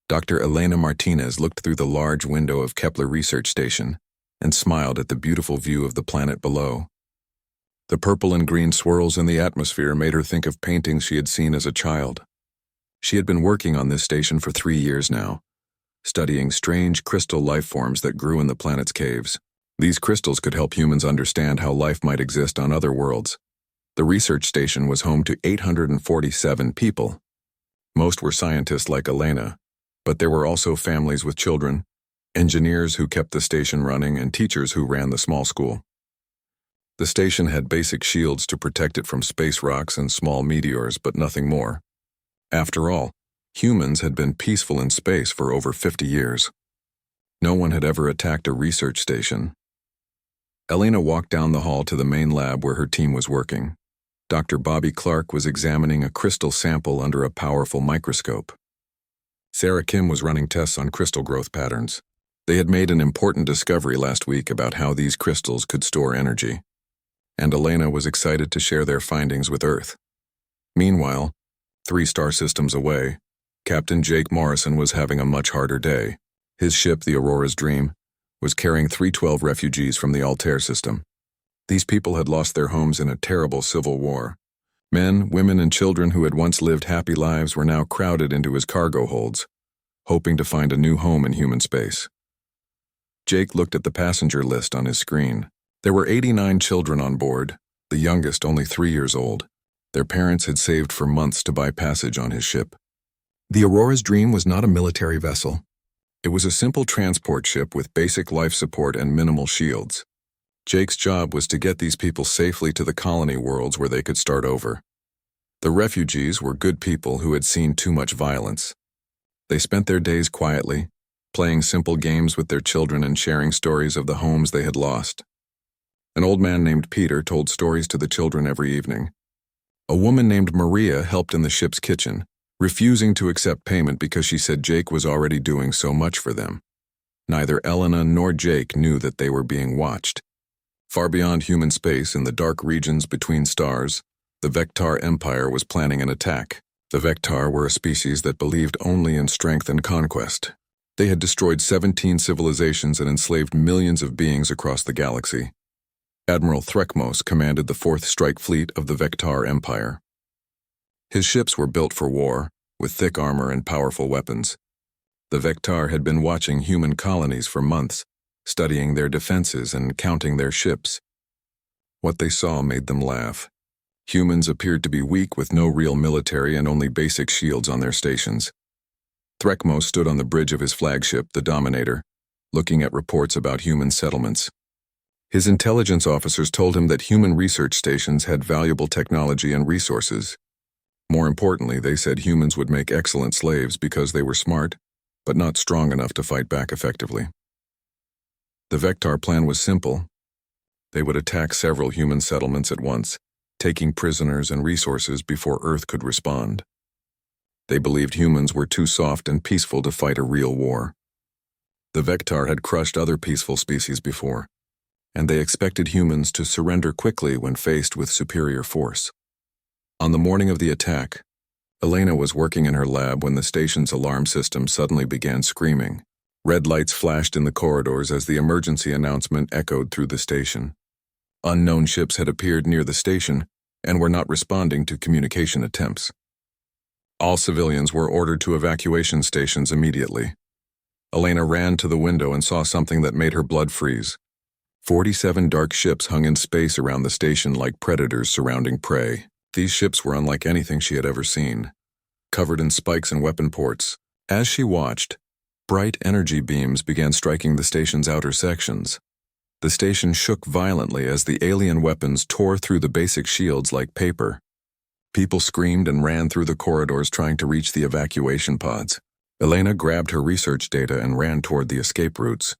Dr. Elena Martinez looked through the large window of Kepler Research Station and smiled at the beautiful view of the planet below. The purple and green swirls in the atmosphere made her think of paintings she had seen as a child. She had been working on this station for 3 years now, studying strange crystal life forms that grew in the planet's caves. These crystals could help humans understand how life might exist on other worlds. The research station was home to 847 people. Most were scientists like Elena, but there were also families with children, engineers who kept the station running, and teachers who ran the small school. The station had basic shields to protect it from space rocks and small meteors, but nothing more. After all, humans had been peaceful in space for over 50 years. No one had ever attacked a research station. Elena walked down the hall to the main lab where her team was working. Dr. Bobby Clark was examining a crystal sample under a powerful microscope. Sarah Kim was running tests on crystal growth patterns. They had made an important discovery last week about how these crystals could store energy, and Elena was excited to share their findings with Earth. Meanwhile, 3 star systems away, Captain Jake Morrison was having a much harder day. His ship, the Aurora's Dream, was carrying 312 refugees from the Altair system. These people had lost their homes in a terrible civil war. Men, women, and children who had once lived happy lives were now crowded into his cargo holds, hoping to find a new home in human space. Jake looked at the passenger list on his screen. There were 89 children on board, the youngest only 3 years old. Their parents had saved for months to buy passage on his ship. The Aurora's Dream was not a military vessel. It was a simple transport ship with basic life support and minimal shields. Jake's job was to get these people safely to the colony worlds where they could start over. The refugees were good people who had seen too much violence. They spent their days quietly, playing simple games with their children and sharing stories of the homes they had lost. An old man named Peter told stories to the children every evening. A woman named Maria helped in the ship's kitchen, refusing to accept payment because she said Jake was already doing so much for them. Neither Elena nor Jake knew that they were being watched. Far beyond human space, in the dark regions between stars, the Vectar Empire was planning an attack. The Vectar were a species that believed only in strength and conquest. They had destroyed 17 civilizations and enslaved millions of beings across the galaxy. Admiral Threkmos commanded the 4th Strike Fleet of the Vectar Empire. His ships were built for war, with thick armor and powerful weapons. The Vectar had been watching human colonies for months, studying their defenses and counting their ships. What they saw made them laugh. Humans appeared to be weak with no real military and only basic shields on their stations. Threkmos stood on the bridge of his flagship, the Dominator, looking at reports about human settlements. His intelligence officers told him that human research stations had valuable technology and resources. More importantly, they said humans would make excellent slaves because they were smart, but not strong enough to fight back effectively. The Vectar plan was simple. They would attack several human settlements at once, taking prisoners and resources before Earth could respond. They believed humans were too soft and peaceful to fight a real war. The Vectar had crushed other peaceful species before, and they expected humans to surrender quickly when faced with superior force. On the morning of the attack, Elena was working in her lab when the station's alarm system suddenly began screaming. Red lights flashed in the corridors as the emergency announcement echoed through the station. Unknown ships had appeared near the station and were not responding to communication attempts. All civilians were ordered to evacuation stations immediately. Elena ran to the window and saw something that made her blood freeze. 47 dark ships hung in space around the station like predators surrounding prey. These ships were unlike anything she had ever seen, covered in spikes and weapon ports. As she watched, bright energy beams began striking the station's outer sections. The station shook violently as the alien weapons tore through the basic shields like paper. People screamed and ran through the corridors trying to reach the evacuation pods. Elena grabbed her research data and ran toward the escape routes,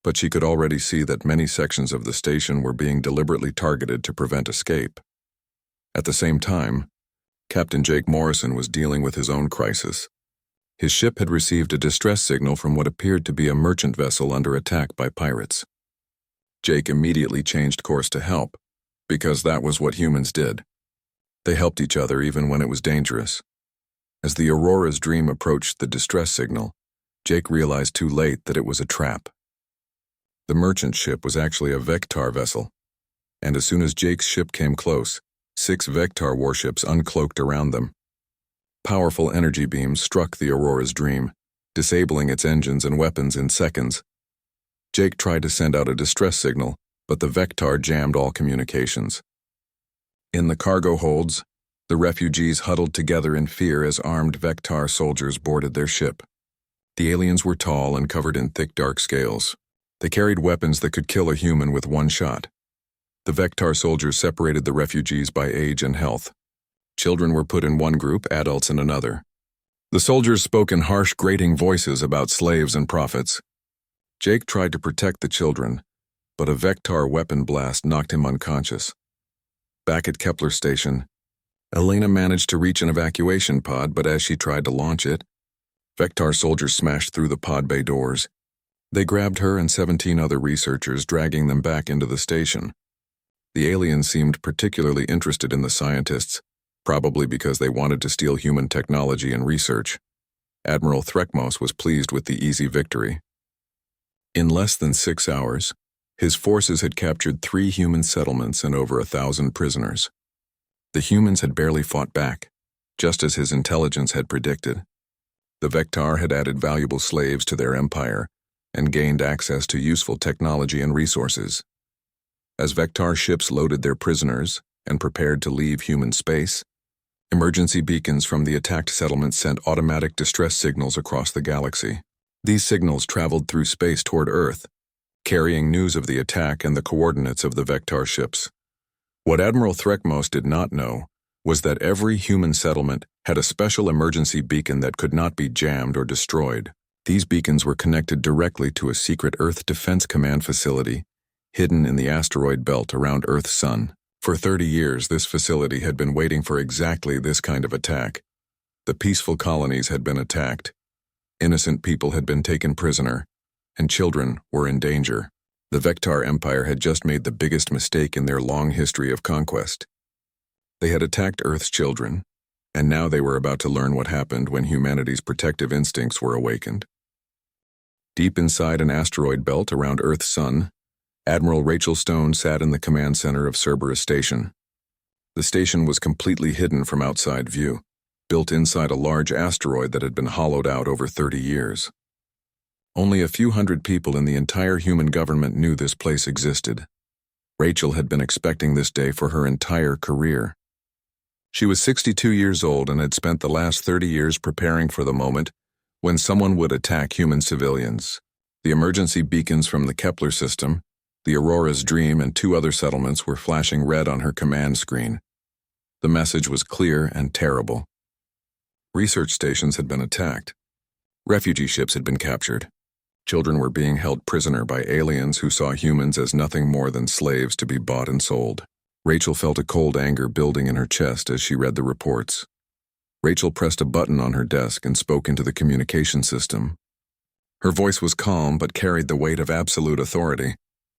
but she could already see that many sections of the station were being deliberately targeted to prevent escape. At the same time, Captain Jake Morrison was dealing with his own crisis. His ship had received a distress signal from what appeared to be a merchant vessel under attack by pirates. Jake immediately changed course to help, because that was what humans did. They helped each other even when it was dangerous. As the Aurora's Dream approached the distress signal, Jake realized too late that it was a trap. The merchant ship was actually a Vectar vessel, and as soon as Jake's ship came close, 6 Vectar warships uncloaked around them. Powerful energy beams struck the Aurora's Dream, disabling its engines and weapons in seconds. Jake tried to send out a distress signal, but the Vectar jammed all communications. In the cargo holds, the refugees huddled together in fear as armed Vectar soldiers boarded their ship. The aliens were tall and covered in thick dark scales. They carried weapons that could kill a human with one shot. The Vectar soldiers separated the refugees by age and health. Children were put in one group, adults in another. The soldiers spoke in harsh, grating voices about slaves and prophets. Jake tried to protect the children, but a Vectar weapon blast knocked him unconscious. Back at Kepler Station, Elena managed to reach an evacuation pod, but as she tried to launch it, Vectar soldiers smashed through the pod bay doors. They grabbed her and 17 other researchers, dragging them back into the station. The aliens seemed particularly interested in the scientists, probably because they wanted to steal human technology and research. Admiral Threkmos was pleased with the easy victory. In less than 6 hours, his forces had captured 3 human settlements and over 1,000 prisoners. The humans had barely fought back, just as his intelligence had predicted. The Vectar had added valuable slaves to their empire and gained access to useful technology and resources. As Vectar ships loaded their prisoners and prepared to leave human space, emergency beacons from the attacked settlements sent automatic distress signals across the galaxy. These signals traveled through space toward Earth, carrying news of the attack and the coordinates of the Vectar ships. What Admiral Threkmos did not know was that every human settlement had a special emergency beacon that could not be jammed or destroyed. These beacons were connected directly to a secret Earth Defense Command facility hidden in the asteroid belt around Earth's sun. For 30 years, this facility had been waiting for exactly this kind of attack. The peaceful colonies had been attacked. Innocent people had been taken prisoner, and children were in danger. The Vectar Empire had just made the biggest mistake in their long history of conquest. They had attacked Earth's children, and now they were about to learn what happened when humanity's protective instincts were awakened. Deep inside an asteroid belt around Earth's sun, Admiral Rachel Stone sat in the command center of Cerberus Station. The station was completely hidden from outside view, built inside a large asteroid that had been hollowed out over 30 years. Only a few hundred people in the entire human government knew this place existed. Rachel had been expecting this day for her entire career. She was 62 years old and had spent the last 30 years preparing for the moment when someone would attack human civilians. The emergency beacons from the Kepler system, the Aurora's Dream, and 2 other settlements were flashing red on her command screen. The message was clear and terrible. Research stations had been attacked. Refugee ships had been captured. Children were being held prisoner by aliens who saw humans as nothing more than slaves to be bought and sold. Rachel felt a cold anger building in her chest as she read the reports. Rachel pressed a button on her desk and spoke into the communication system. Her voice was calm but carried the weight of absolute authority.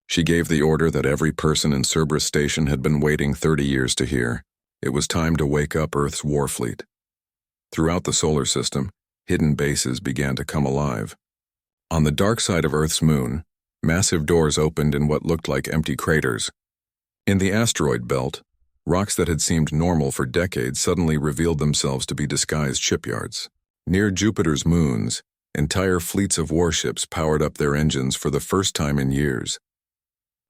She gave the order that every person in Cerberus Station had been waiting 30 years to hear. It was time to wake up Earth's war fleet. Throughout the solar system, hidden bases began to come alive. On the dark side of Earth's moon, massive doors opened in what looked like empty craters. In the asteroid belt, rocks that had seemed normal for decades suddenly revealed themselves to be disguised shipyards. Near Jupiter's moons, entire fleets of warships powered up their engines for the first time in years.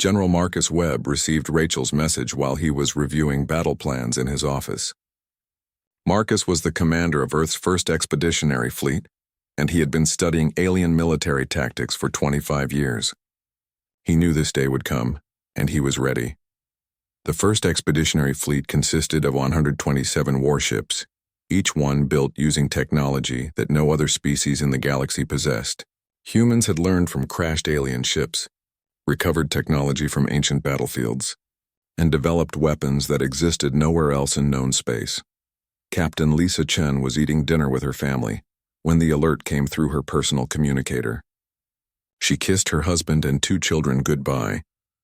General Marcus Webb received Rachel's message while he was reviewing battle plans in his office. Marcus was the commander of Earth's first expeditionary fleet, and he had been studying alien military tactics for 25 years. He knew this day would come, and he was ready. The first expeditionary fleet consisted of 127 warships, each one built using technology that no other species in the galaxy possessed. Humans had learned from crashed alien ships, recovered technology from ancient battlefields, and developed weapons that existed nowhere else in known space. Captain Lisa Chen was eating dinner with her family when the alert came through her personal communicator. She kissed her husband and 2 children goodbye,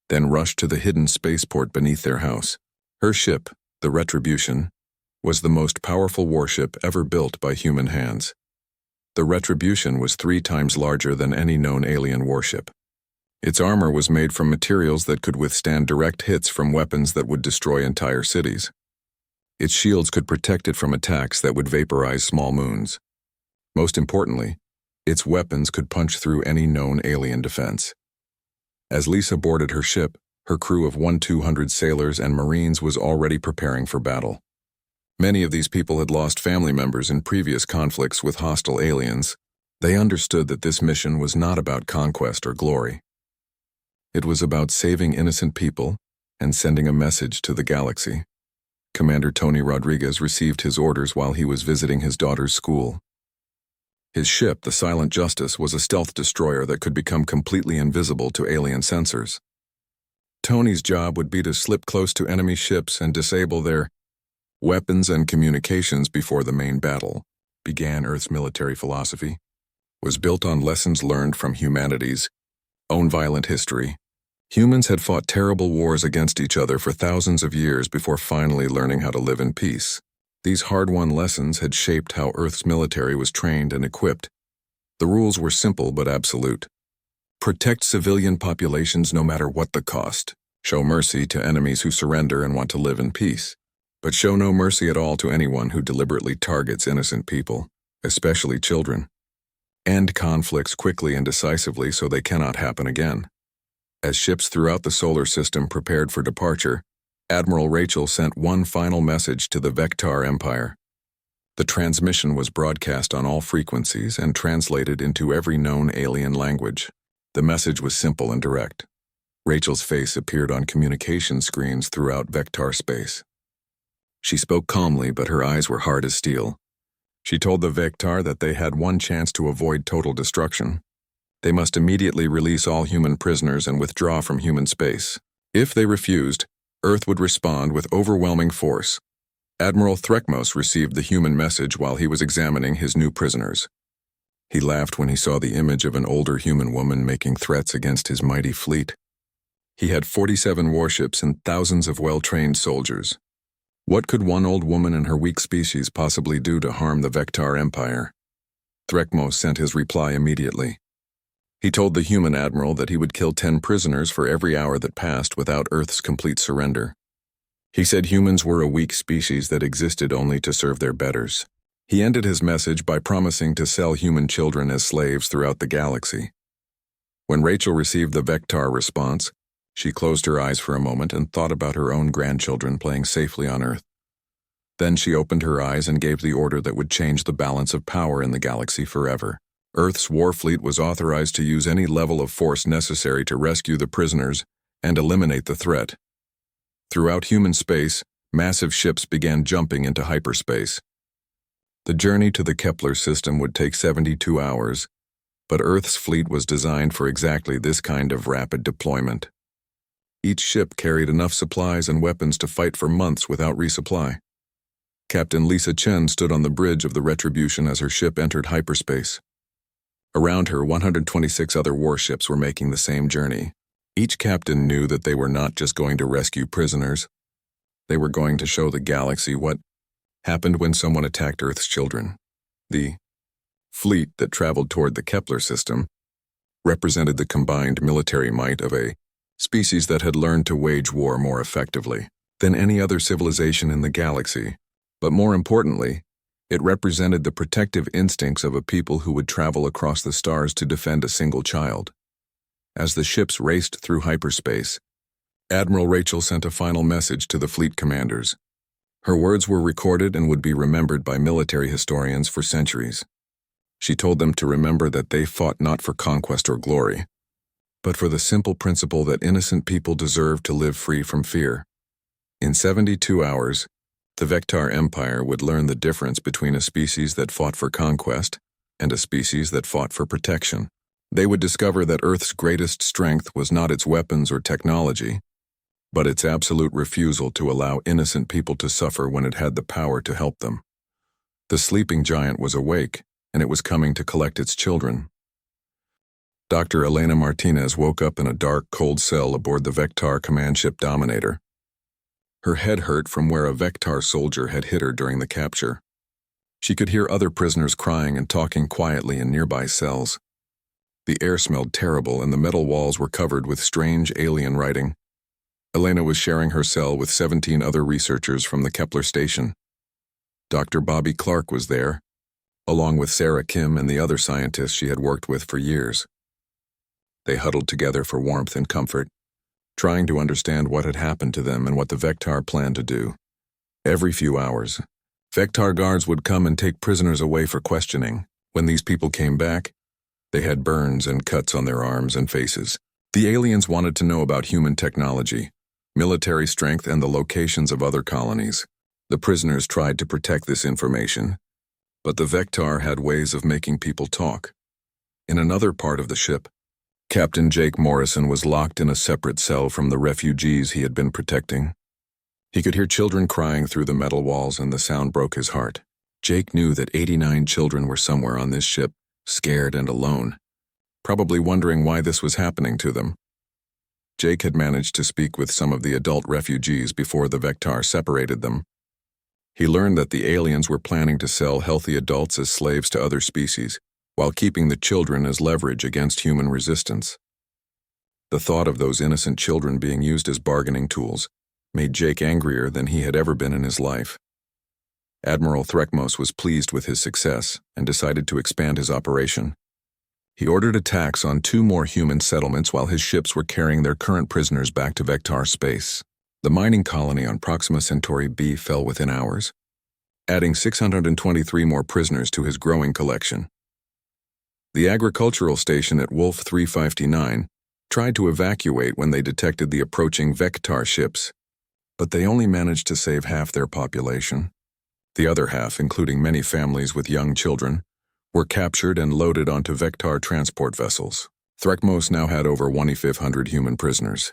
then rushed to the hidden spaceport beneath their house. Her ship, the Retribution, was the most powerful warship ever built by human hands. The Retribution was 3 times larger than any known alien warship. Its armor was made from materials that could withstand direct hits from weapons that would destroy entire cities. Its shields could protect it from attacks that would vaporize small moons. Most importantly, its weapons could punch through any known alien defense. As Lisa boarded her ship, her crew of 200 sailors and Marines was already preparing for battle. Many of these people had lost family members in previous conflicts with hostile aliens. They understood that this mission was not about conquest or glory. It was about saving innocent people and sending a message to the galaxy. Commander Tony Rodriguez received his orders while he was visiting his daughter's school. His ship, the Silent Justice, was a stealth destroyer that could become completely invisible to alien sensors. Tony's job would be to slip close to enemy ships and disable their weapons and communications before the main battle began. Earth's military philosophy was built on lessons learned from humanity's own violent history. Humans had fought terrible wars against each other for thousands of years before finally learning how to live in peace. These hard-won lessons had shaped how Earth's military was trained and equipped. The rules were simple but absolute. Protect civilian populations no matter what the cost. Show mercy to enemies who surrender and want to live in peace. But show no mercy at all to anyone who deliberately targets innocent people, especially children. End conflicts quickly and decisively so they cannot happen again. As ships throughout the solar system prepared for departure, Admiral Rachel sent one final message to the Vectar Empire. The transmission was broadcast on all frequencies and translated into every known alien language. The message was simple and direct. Rachel's face appeared on communication screens throughout Vectar space. She spoke calmly, but her eyes were hard as steel. She told the Vectar that they had one chance to avoid total destruction. They must immediately release all human prisoners and withdraw from human space. If they refused, Earth would respond with overwhelming force. Admiral Threkmos received the human message while he was examining his new prisoners. He laughed when he saw the image of an older human woman making threats against his mighty fleet. He had 47 warships and thousands of well-trained soldiers. What could one old woman and her weak species possibly do to harm the Vectar Empire? Threkmos sent his reply immediately. He told the human admiral that he would kill 10 prisoners for every hour that passed without Earth's complete surrender. He said humans were a weak species that existed only to serve their betters. He ended his message by promising to sell human children as slaves throughout the galaxy. When Rachel received the Vectar response, she closed her eyes for a moment and thought about her own grandchildren playing safely on Earth. Then she opened her eyes and gave the order that would change the balance of power in the galaxy forever. Earth's war fleet was authorized to use any level of force necessary to rescue the prisoners and eliminate the threat. Throughout human space, massive ships began jumping into hyperspace. The journey to the Kepler system would take 72 hours, but Earth's fleet was designed for exactly this kind of rapid deployment. Each ship carried enough supplies and weapons to fight for months without resupply. Captain Lisa Chen stood on the bridge of the Retribution as her ship entered hyperspace. Around her, 126 other warships were making the same journey. Each captain knew that they were not just going to rescue prisoners. They were going to show the galaxy what happened when someone attacked Earth's children. The fleet that traveled toward the Kepler system represented the combined military might of a species that had learned to wage war more effectively than any other civilization in the galaxy. But more importantly, it represented the protective instincts of a people who would travel across the stars to defend a single child. As the ships raced through hyperspace, Admiral Rachel sent a final message to the fleet commanders. Her words were recorded and would be remembered by military historians for centuries. She told them to remember that they fought not for conquest or glory, but for the simple principle that innocent people deserve to live free from fear. In 72 hours, the Vectar Empire would learn the difference between a species that fought for conquest and a species that fought for protection. They would discover that Earth's greatest strength was not its weapons or technology, but its absolute refusal to allow innocent people to suffer when it had the power to help them. The sleeping giant was awake, and it was coming to collect its children. Dr. Elena Martinez woke up in a dark, cold cell aboard the Vectar command ship Dominator. Her head hurt from where a Vectar soldier had hit her during the capture. She could hear other prisoners crying and talking quietly in nearby cells. The air smelled terrible and the metal walls were covered with strange alien writing. Elena was sharing her cell with 17 other researchers from the Kepler station. Dr. Bobby Clark was there, along with Sarah Kim and the other scientists she had worked with for years. They huddled together for warmth and comfort, trying to understand what had happened to them and what the Vectar planned to do. Every few hours, Vectar guards would come and take prisoners away for questioning. When these people came back, they had burns and cuts on their arms and faces. The aliens wanted to know about human technology, military strength, and the locations of other colonies. The prisoners tried to protect this information, but the Vectar had ways of making people talk. In another part of the ship, Captain Jake Morrison was locked in a separate cell from the refugees he had been protecting. He could hear children crying through the metal walls, and the sound broke his heart. Jake knew that 89 children were somewhere on this ship, scared and alone, probably wondering why this was happening to them. Jake had managed to speak with some of the adult refugees before the Vectar separated them. He learned that the aliens were planning to sell healthy adults as slaves to other species, while keeping the children as leverage against human resistance. The thought of those innocent children being used as bargaining tools made Jake angrier than he had ever been in his life. Admiral Threkmos was pleased with his success and decided to expand his operation. He ordered attacks on 2 more human settlements while his ships were carrying their current prisoners back to Vectar space. The mining colony on Proxima Centauri B fell within hours, adding 623 more prisoners to his growing collection. The agricultural station at Wolf 359 tried to evacuate when they detected the approaching Vectar ships, but they only managed to save half their population. The other half, including many families with young children, were captured and loaded onto Vectar transport vessels. Threkmos now had over 2,500 human prisoners.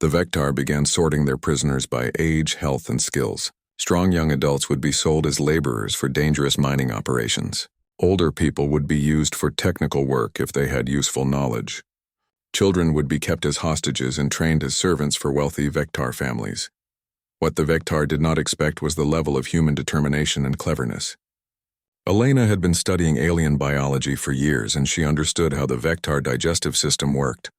The Vectar began sorting their prisoners by age, health, and skills. Strong young adults would be sold as laborers for dangerous mining operations. Older people would be used for technical work if they had useful knowledge. Children would be kept as hostages and trained as servants for wealthy Vectar families. What the Vectar did not expect was the level of human determination and cleverness. Elena had been studying alien biology for years, and she understood how the Vectar digestive system worked.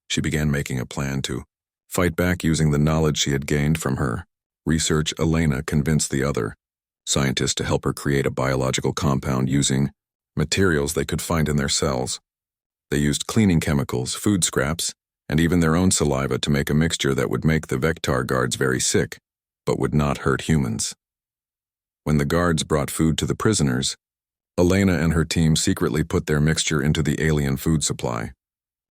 She began making a plan to fight back using the knowledge she had gained from her research. Elena convinced the other scientists to help her create a biological compound using materials they could find in their cells. They used cleaning chemicals, food scraps, and even their own saliva to make a mixture that would make the Vectar guards very sick, but would not hurt humans. When the guards brought food to the prisoners, Elena and her team secretly put their mixture into the alien food supply.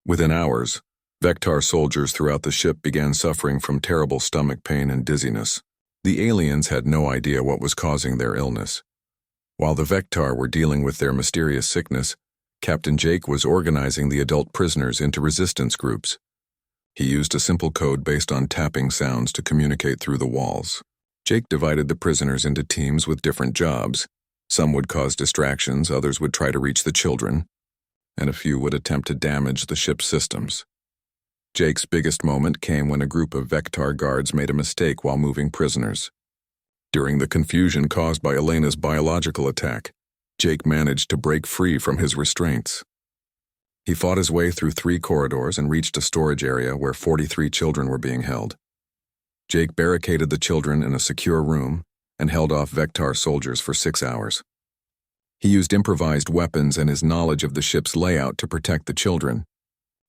Within hours, Vectar soldiers throughout the ship began suffering from terrible stomach pain and dizziness. The aliens had no idea what was causing their illness. While the Vectar were dealing with their mysterious sickness, Captain Jake was organizing the adult prisoners into resistance groups. He used a simple code based on tapping sounds to communicate through the walls. Jake divided the prisoners into teams with different jobs. Some would cause distractions, others would try to reach the children, and a few would attempt to damage the ship's systems. Jake's biggest moment came when a group of Vectar guards made a mistake while moving prisoners. During the confusion caused by Elena's biological attack, Jake managed to break free from his restraints. He fought his way through 3 corridors and reached a storage area where 43 children were being held. Jake barricaded the children in a secure room and held off Vectar soldiers for 6 hours. He used improvised weapons and his knowledge of the ship's layout to protect the children.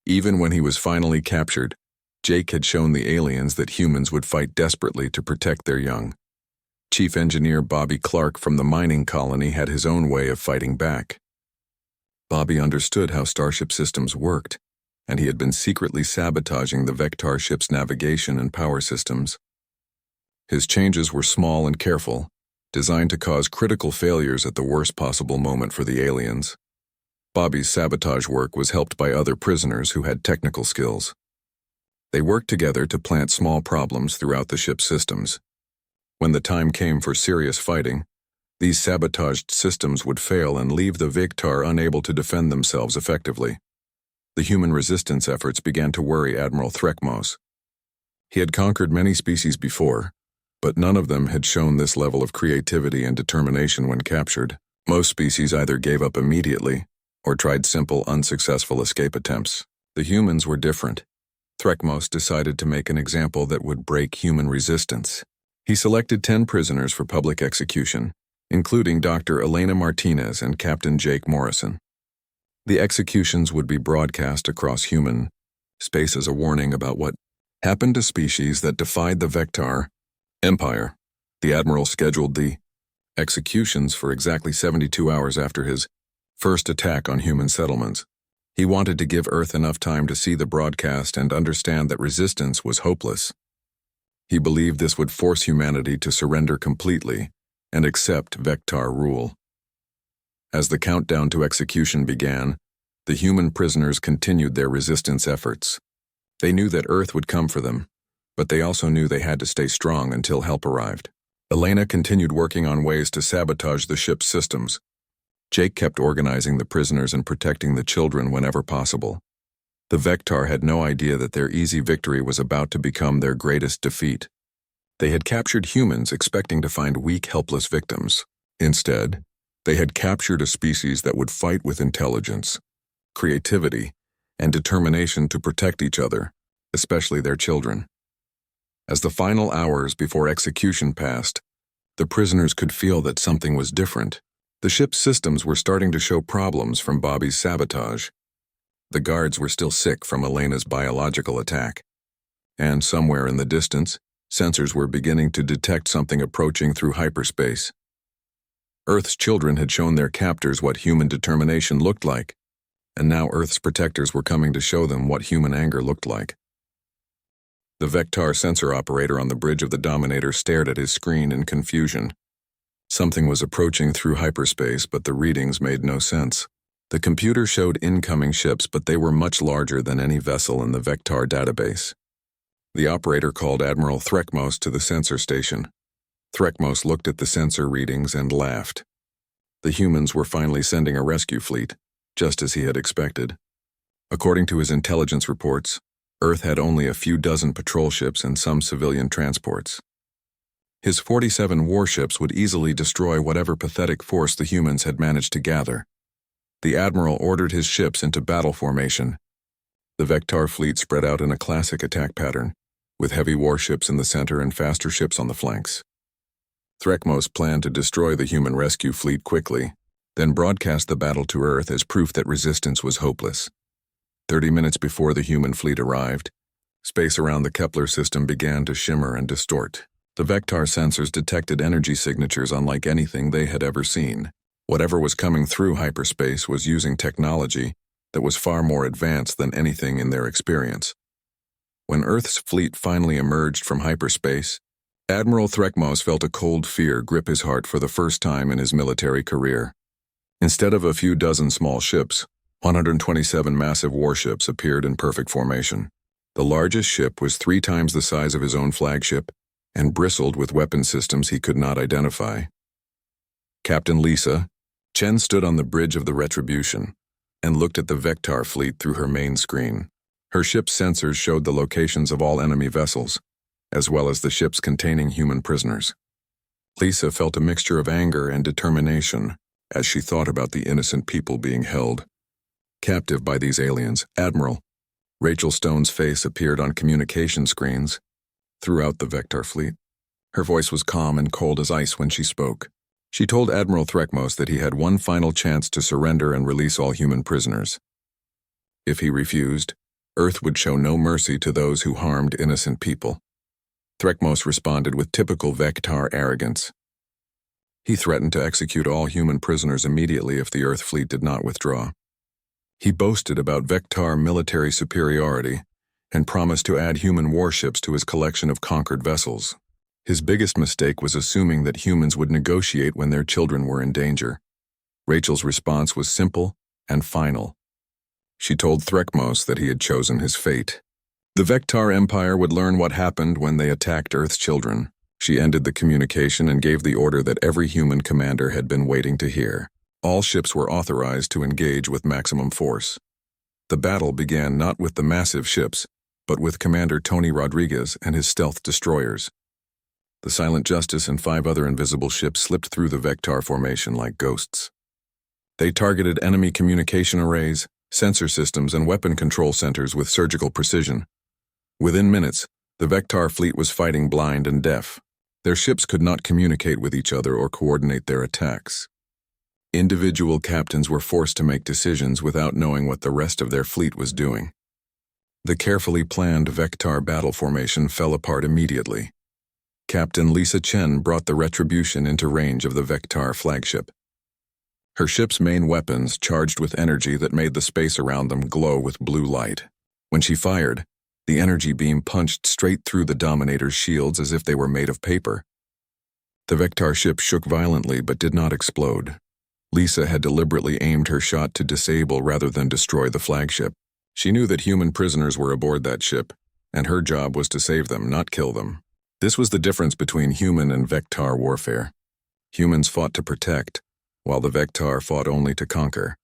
Even when he was finally captured, Jake had shown the aliens that humans would fight desperately to protect their young. Chief Engineer Bobby Clark from the mining colony had his own way of fighting back. Bobby understood how starship systems worked, and he had been secretly sabotaging the Vectar ship's navigation and power systems. His changes were small and careful, designed to cause critical failures at the worst possible moment for the aliens. Bobby's sabotage work was helped by other prisoners who had technical skills. They worked together to plant small problems throughout the ship's systems. When the time came for serious fighting, these sabotaged systems would fail and leave the Vectar unable to defend themselves effectively. The human resistance efforts began to worry Admiral Threkmos. He had conquered many species before, but none of them had shown this level of creativity and determination when captured. Most species either gave up immediately or tried simple, unsuccessful escape attempts. The humans were different. Threckmos decided to make an example that would break human resistance. He selected 10 prisoners for public execution, including Dr. Elena Martinez and Captain Jake Morrison. The executions would be broadcast across human space as a warning about what happened to species that defied the Vectar Empire. The Admiral scheduled the executions for exactly 72 hours after his first attack on human settlements. He wanted to give Earth enough time to see the broadcast and understand that resistance was hopeless. He believed this would force humanity to surrender completely and accept Vectar rule. As the countdown to execution began, the human prisoners continued their resistance efforts. They knew that Earth would come for them, but they also knew they had to stay strong until help arrived. Elena continued working on ways to sabotage the ship's systems. Jake kept organizing the prisoners and protecting the children whenever possible. The Vectar had no idea that their easy victory was about to become their greatest defeat. They had captured humans expecting to find weak, helpless victims. Instead, they had captured a species that would fight with intelligence, creativity, and determination to protect each other, especially their children. As the final hours before execution passed, the prisoners could feel that something was different. The ship's systems were starting to show problems from Bobby's sabotage. The guards were still sick from Elena's biological attack. And somewhere in the distance, sensors were beginning to detect something approaching through hyperspace. Earth's children had shown their captors what human determination looked like, and now Earth's protectors were coming to show them what human anger looked like. The Vectar sensor operator on the bridge of the Dominator stared at his screen in confusion. Something was approaching through hyperspace, but the readings made no sense. The computer showed incoming ships, but they were much larger than any vessel in the Vectar database. The operator called Admiral Threckmos to the sensor station. Threckmos looked at the sensor readings and laughed. The humans were finally sending a rescue fleet, just as he had expected. According to his intelligence reports, Earth had only a few dozen patrol ships and some civilian transports. His 47 warships would easily destroy whatever pathetic force the humans had managed to gather. The Admiral ordered his ships into battle formation. The Vectar fleet spread out in a classic attack pattern, with heavy warships in the center and faster ships on the flanks. Threckmos planned to destroy the human rescue fleet quickly, then broadcast the battle to Earth as proof that resistance was hopeless. 30 minutes before the human fleet arrived, space around the Kepler system began to shimmer and distort. The Vectar sensors detected energy signatures unlike anything they had ever seen. Whatever was coming through hyperspace was using technology that was far more advanced than anything in their experience. When Earth's fleet finally emerged from hyperspace, Admiral Threckmos felt a cold fear grip his heart for the first time in his military career. Instead of a few dozen small ships, 127 massive warships appeared in perfect formation. The largest ship was 3 times the size of his own flagship and bristled with weapon systems he could not identify. Captain Lisa Chen stood on the bridge of the Retribution and looked at the Vectar fleet through her main screen. Her ship's sensors showed the locations of all enemy vessels, as well as the ships containing human prisoners. Lisa felt a mixture of anger and determination as she thought about the innocent people being held captive by these aliens. Admiral Rachel Stone's face appeared on communication screens throughout the Vectar fleet. Her voice was calm and cold as ice when she spoke. She told Admiral Threckmos that he had one final chance to surrender and release all human prisoners. If he refused, Earth would show no mercy to those who harmed innocent people. Threckmos responded with typical Vectar arrogance. He threatened to execute all human prisoners immediately if the Earth fleet did not withdraw. He boasted about Vectar military superiority and promised to add human warships to his collection of conquered vessels. His biggest mistake was assuming that humans would negotiate when their children were in danger. Rachel's response was simple and final. She told Threckmos that he had chosen his fate. The Vectar Empire would learn what happened when they attacked Earth's children. She ended the communication and gave the order that every human commander had been waiting to hear. All ships were authorized to engage with maximum force. The battle began not with the massive ships, but with Commander Tony Rodriguez and his stealth destroyers. The Silent Justice and 5 other invisible ships slipped through the Vectar formation like ghosts. They targeted enemy communication arrays, sensor systems, and weapon control centers with surgical precision. Within minutes, the Vectar fleet was fighting blind and deaf. Their ships could not communicate with each other or coordinate their attacks. Individual captains were forced to make decisions without knowing what the rest of their fleet was doing. The carefully planned Vectar battle formation fell apart immediately. Captain Lisa Chen brought the Retribution into range of the Vectar flagship. Her ship's main weapons charged with energy that made the space around them glow with blue light. When she fired, the energy beam punched straight through the Dominator's shields as if they were made of paper. The Vectar ship shook violently but did not explode. Lisa had deliberately aimed her shot to disable rather than destroy the flagship. She knew that human prisoners were aboard that ship, and her job was to save them, not kill them. This was the difference between human and Vectar warfare. Humans fought to protect, while the Vectar fought only to conquer.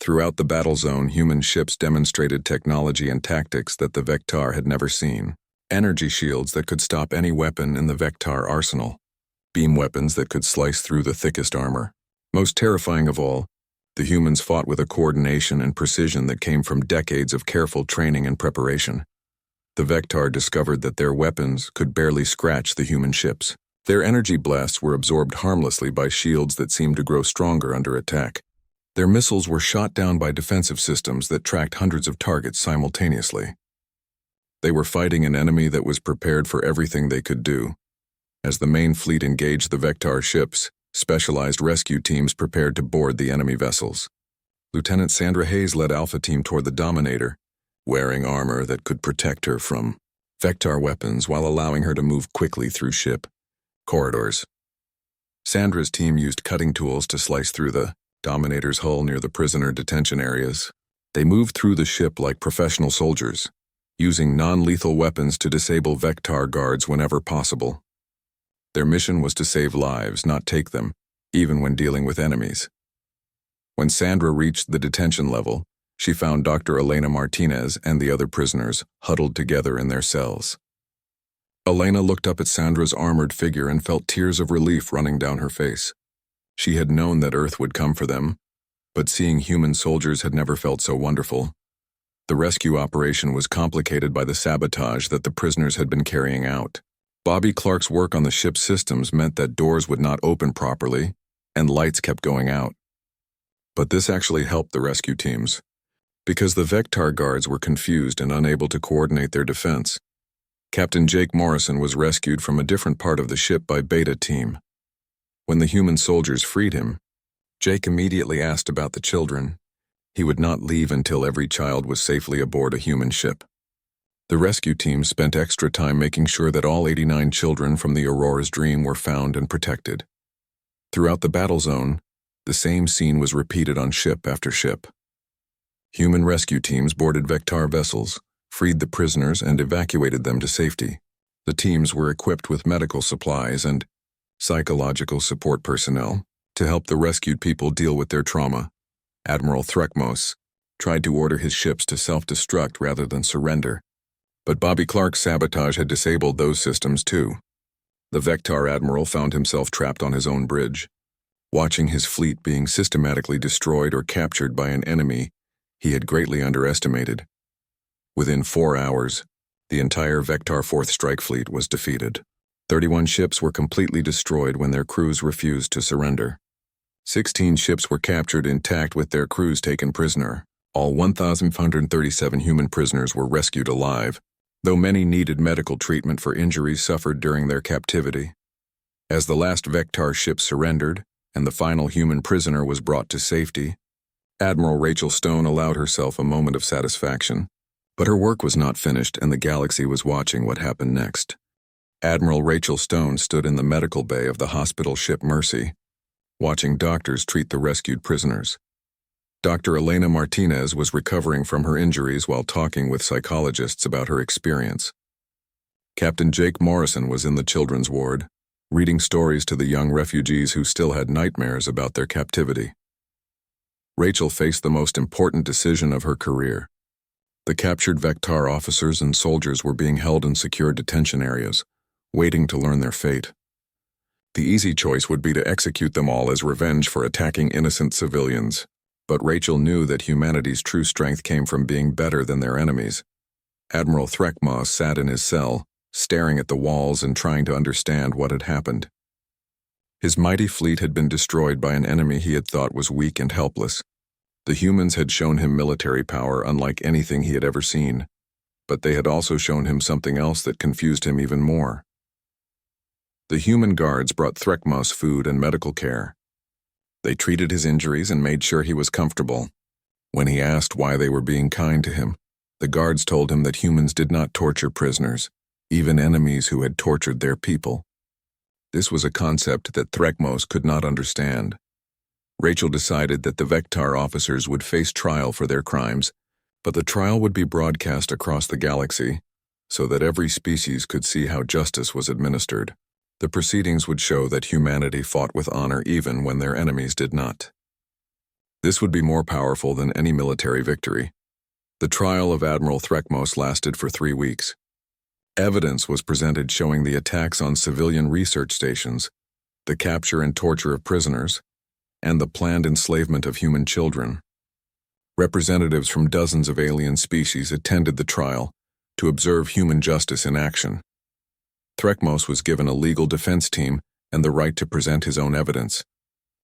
Throughout the battle zone, human ships demonstrated technology and tactics that the Vectar had never seen. Energy shields that could stop any weapon in the Vectar arsenal. Beam weapons that could slice through the thickest armor. Most terrifying of all, the humans fought with a coordination and precision that came from decades of careful training and preparation. The Vectar discovered that their weapons could barely scratch the human ships. Their energy blasts were absorbed harmlessly by shields that seemed to grow stronger under attack. Their missiles were shot down by defensive systems that tracked hundreds of targets simultaneously. They were fighting an enemy that was prepared for everything they could do. As the main fleet engaged the Vectar ships, specialized rescue teams prepared to board the enemy vessels. Lieutenant Sandra Hayes led Alpha Team toward the Dominator, wearing armor that could protect her from Vectar weapons while allowing her to move quickly through ship corridors. Sandra's team used cutting tools to slice through the Dominator's hull near the prisoner detention areas. They moved through the ship like professional soldiers, using non-lethal weapons to disable Vectar guards whenever possible. Their mission was to save lives, not take them, even when dealing with enemies. When Sandra reached the detention level, she found Dr. Elena Martinez and the other prisoners huddled together in their cells. Elena looked up at Sandra's armored figure and felt tears of relief running down her face. She had known that Earth would come for them, but seeing human soldiers had never felt so wonderful. The rescue operation was complicated by the sabotage that the prisoners had been carrying out. Bobby Clark's work on the ship's systems meant that doors would not open properly, and lights kept going out. But this actually helped the rescue teams, because the Vectar guards were confused and unable to coordinate their defense. Captain Jake Morrison was rescued from a different part of the ship by Beta Team. When the human soldiers freed him, Jake immediately asked about the children. He would not leave until every child was safely aboard a human ship. The rescue team spent extra time making sure that all 89 children from the Aurora's Dream were found and protected. Throughout the battle zone, the same scene was repeated on ship after ship. Human rescue teams boarded Vectar vessels, freed the prisoners, and evacuated them to safety. The teams were equipped with medical supplies and psychological support personnel to help the rescued people deal with their trauma. Admiral Threkmos tried to order his ships to self-destruct rather than surrender, but Bobby Clark's sabotage had disabled those systems too. The Vectar Admiral found himself trapped on his own bridge, watching his fleet being systematically destroyed or captured by an enemy he had greatly underestimated. Within 4 hours, the entire Vectar 4th Strike Fleet was defeated. 31 ships were completely destroyed when their crews refused to surrender. 16 ships were captured intact with their crews taken prisoner. All 1,537 human prisoners were rescued alive, though many needed medical treatment for injuries suffered during their captivity. As the last Vectar ship surrendered and the final human prisoner was brought to safety, Admiral Rachel Stone allowed herself a moment of satisfaction. But her work was not finished, and the galaxy was watching what happened next. Admiral Rachel Stone stood in the medical bay of the hospital ship Mercy, watching doctors treat the rescued prisoners. Dr. Elena Martinez was recovering from her injuries while talking with psychologists about her experience. Captain Jake Morrison was in the children's ward, reading stories to the young refugees who still had nightmares about their captivity. Rachel faced the most important decision of her career. The captured Vectar officers and soldiers were being held in secure detention areas, waiting to learn their fate. The easy choice would be to execute them all as revenge for attacking innocent civilians, but Rachel knew that humanity's true strength came from being better than their enemies. Admiral Threckmoss sat in his cell, staring at the walls and trying to understand what had happened. His mighty fleet had been destroyed by an enemy he had thought was weak and helpless. The humans had shown him military power unlike anything he had ever seen, but they had also shown him something else that confused him even more. The human guards brought Threckmoss food and medical care. They treated his injuries and made sure he was comfortable. When he asked why they were being kind to him, the guards told him that humans did not torture prisoners, even enemies who had tortured their people. This was a concept that Threckmoss could not understand. Rachel decided that the Vectar officers would face trial for their crimes, but the trial would be broadcast across the galaxy so that every species could see how justice was administered. The proceedings would show that humanity fought with honor even when their enemies did not. This would be more powerful than any military victory. The trial of Admiral Threckmoss lasted for 3 weeks. Evidence was presented showing the attacks on civilian research stations, the capture and torture of prisoners, and the planned enslavement of human children. Representatives from dozens of alien species attended the trial to observe human justice in action. Threckmoss was given a legal defense team and the right to present his own evidence.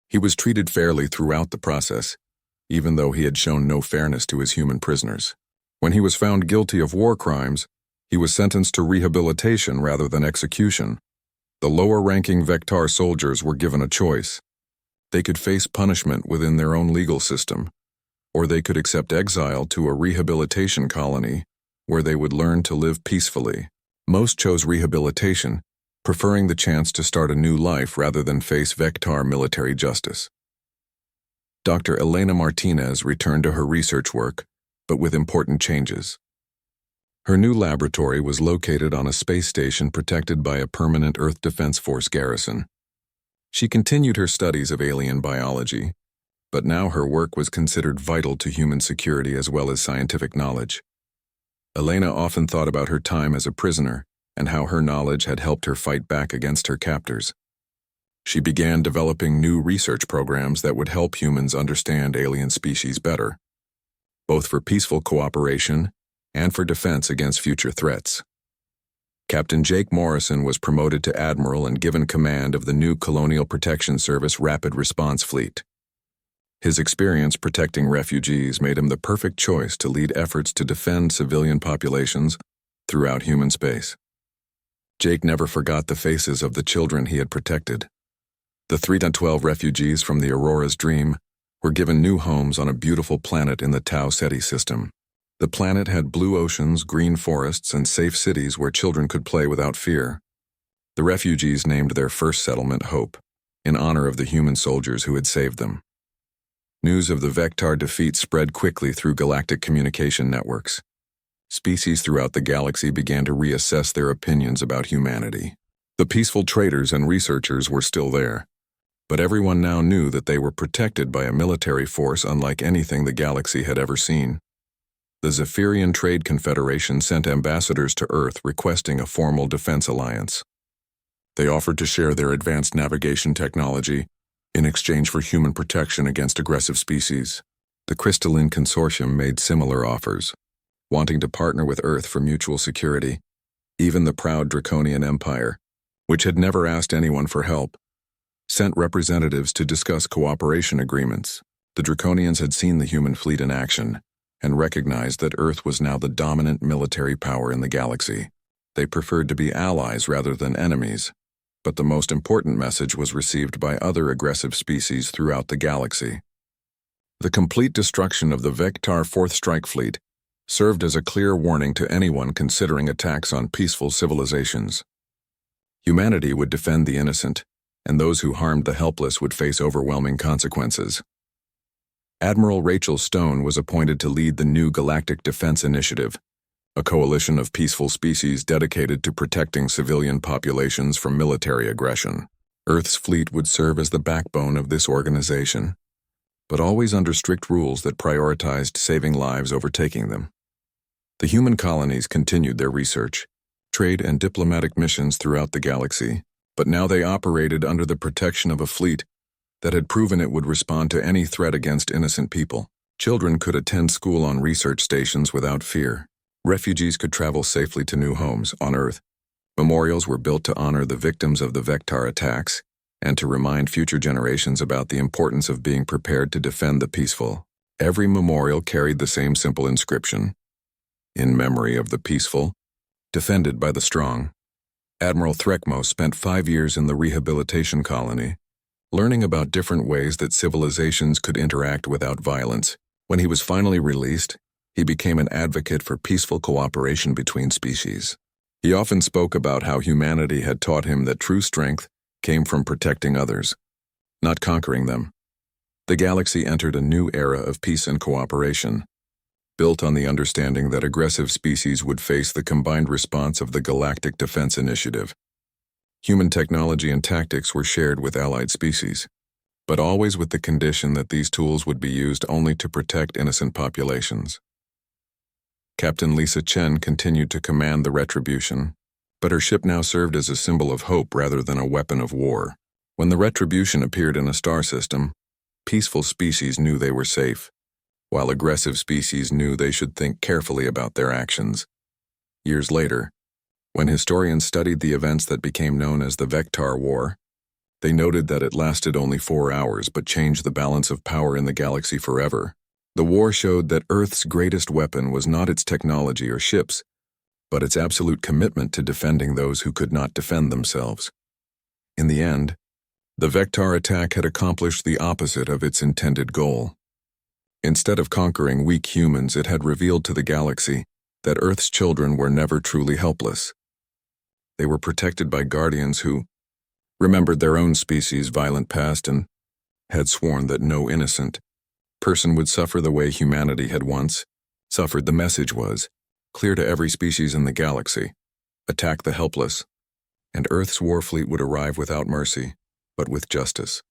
He was treated fairly throughout the process, even though he had shown no fairness to his human prisoners. When he was found guilty of war crimes, he was sentenced to rehabilitation rather than execution. The lower-ranking Vectar soldiers were given a choice. They could face punishment within their own legal system, or they could accept exile to a rehabilitation colony where they would learn to live peacefully. Most chose rehabilitation, preferring the chance to start a new life rather than face Vectar military justice. Dr. Elena Martinez returned to her research work, but with important changes. Her new laboratory was located on a space station protected by a permanent Earth Defense Force garrison. She continued her studies of alien biology, but now her work was considered vital to human security as well as scientific knowledge. Elena often thought about her time as a prisoner and how her knowledge had helped her fight back against her captors. She began developing new research programs that would help humans understand alien species better, both for peaceful cooperation and for defense against future threats. Captain Jake Morrison was promoted to admiral and given command of the new Colonial Protection Service Rapid Response Fleet. His experience protecting refugees made him the perfect choice to lead efforts to defend civilian populations throughout human space. Jake never forgot the faces of the children he had protected. The 3-12 refugees from the Aurora's Dream were given new homes on a beautiful planet in the Tau Ceti system. The planet had blue oceans, green forests, and safe cities where children could play without fear. The refugees named their first settlement Hope, in honor of the human soldiers who had saved them. News of the Vectar defeat spread quickly through galactic communication networks. Species throughout the galaxy began to reassess their opinions about humanity. The peaceful traders and researchers were still there, but everyone now knew that they were protected by a military force unlike anything the galaxy had ever seen. The Zephyrian Trade Confederation sent ambassadors to Earth requesting a formal defense alliance. They offered to share their advanced navigation technology in exchange for human protection against aggressive species. The Crystalline Consortium made similar offers, wanting to partner with Earth for mutual security. Even the proud Draconian Empire, which had never asked anyone for help, sent representatives to discuss cooperation agreements. The Draconians had seen the human fleet in action and recognized that Earth was now the dominant military power in the galaxy. They preferred to be allies rather than enemies, but the most important message was received by other aggressive species throughout the galaxy. The complete destruction of the Vectar Fourth Strike Fleet served as a clear warning to anyone considering attacks on peaceful civilizations. Humanity would defend the innocent, and those who harmed the helpless would face overwhelming consequences. Admiral Rachel Stone was appointed to lead the new Galactic Defense Initiative, a coalition of peaceful species dedicated to protecting civilian populations from military aggression. Earth's fleet would serve as the backbone of this organization, but always under strict rules that prioritized saving lives over taking them. The human colonies continued their research, trade and diplomatic missions throughout the galaxy, but now they operated under the protection of a fleet that had proven it would respond to any threat against innocent people. Children could attend school on research stations without fear. Refugees could travel safely to new homes on Earth. Memorials were built to honor the victims of the Vectar attacks and to remind future generations about the importance of being prepared to defend the peaceful. Every memorial carried the same simple inscription: "In memory of the peaceful, defended by the strong." Admiral Threkmo spent 5 years in the rehabilitation colony, learning about different ways that civilizations could interact without violence. When he was finally released, he became an advocate for peaceful cooperation between species. He often spoke about how humanity had taught him that true strength came from protecting others, not conquering them. The galaxy entered a new era of peace and cooperation, built on the understanding that aggressive species would face the combined response of the Galactic Defense Initiative. Human technology and tactics were shared with allied species, but always with the condition that these tools would be used only to protect innocent populations. Captain Lisa Chen continued to command the Retribution, but her ship now served as a symbol of hope rather than a weapon of war. When the Retribution appeared in a star system, peaceful species knew they were safe, while aggressive species knew they should think carefully about their actions. Years later, when historians studied the events that became known as the Vectar War, they noted that it lasted only 4 hours but changed the balance of power in the galaxy forever. The war showed that Earth's greatest weapon was not its technology or ships, but its absolute commitment to defending those who could not defend themselves. In the end, the Vectar attack had accomplished the opposite of its intended goal. Instead of conquering weak humans, it had revealed to the galaxy that Earth's children were never truly helpless. They were protected by guardians who remembered their own species' violent past and had sworn that no innocent person would suffer the way humanity had once suffered. The message was clear to every species in the galaxy: attack the helpless, and Earth's war fleet would arrive without mercy, but with justice.